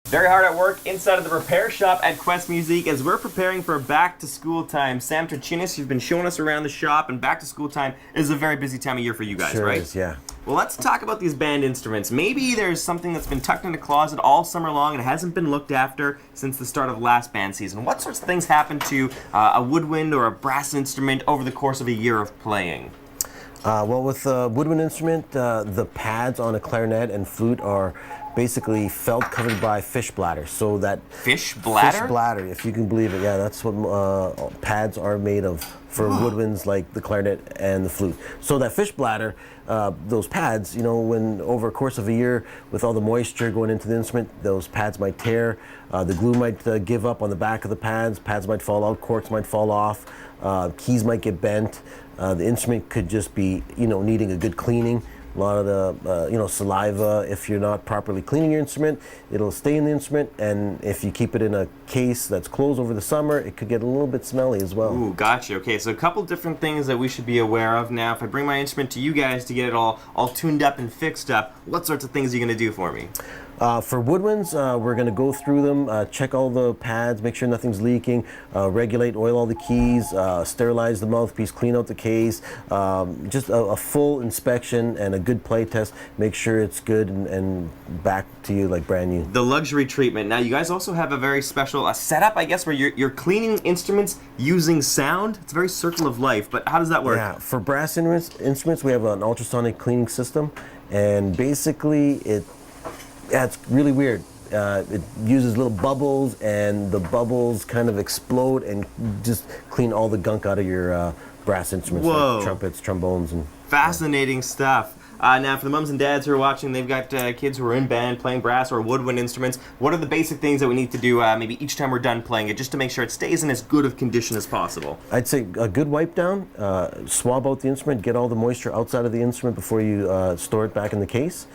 Very hard at work inside of the repair shop at Quest Musique as we're preparing for back to school time. Sam Trichinis, you've been showing us around the shop, and back to school time is a very busy time of year for you guys, Sure right? is, yeah. Well, let's talk about these band instruments. Maybe there's something that's been tucked in a closet all summer long and hasn't been looked after since the start of last band season. What sorts of things happen to a woodwind or a brass instrument over the course of a year of playing? Well, with a woodwind instrument, the pads on a clarinet and flute are basically felt covered by fish bladder. So that Fish bladder? Fish bladder, if you can believe it. Yeah, that's what pads are made of for woodwinds like the clarinet and the flute. So that fish bladder, those pads, you know, when over a course of a year with all the moisture going into the instrument, those pads might tear. The glue might give up on the back of the pads. Pads might fall out. Corks might fall off. Keys might get bent. The instrument could just be, you know, needing a good cleaning. A lot of the, saliva, if you're not properly cleaning your instrument, it'll stay in the instrument, and if you keep it in a case that's closed over the summer, it could get a little bit smelly as well. Ooh, gotcha. Okay, so a couple different things that we should be aware of. Now, if I bring my instrument to you guys to get it all tuned up and fixed up, what sorts of things are you going to do for me? For woodwinds, we're going to go through them, check all the pads, make sure nothing's leaking, regulate, oil all the keys, sterilize the mouthpiece, clean out the case, just a full inspection and a good play test, make sure it's good and back to you like brand new. The luxury treatment. Now, you guys also have a very special setup, I guess, where you're cleaning instruments using sound. It's a very circle of life, but how does that work? Yeah, for brass instruments, we have an ultrasonic cleaning system, and basically it's really weird. It uses little bubbles, and the bubbles kind of explode and just clean all the gunk out of your brass instruments, like trumpets, trombones, and fascinating stuff. Now, for the mums and dads who are watching, they've got kids who are in band playing brass or woodwind instruments. What are the basic things that we need to do maybe each time we're done playing it, just to make sure it stays in as good of condition as possible? I'd say a good wipe down, swab out the instrument, get all the moisture outside of the instrument before you store it back in the case.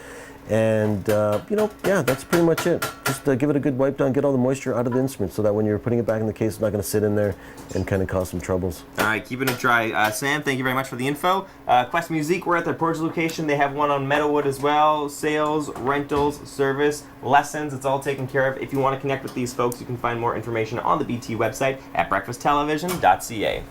And, that's pretty much it. Just give it a good wipe down, get all the moisture out of the instrument so that when you're putting it back in the case, it's not going to sit in there and kind of cause some troubles. All right, keeping it dry. Sam, thank you very much for the info. Quest Musique, we're at their Portage location. They have one on Meadowood as well. Sales, rentals, service, lessons, it's all taken care of. If you want to connect with these folks, you can find more information on the BT website at breakfasttelevision.ca.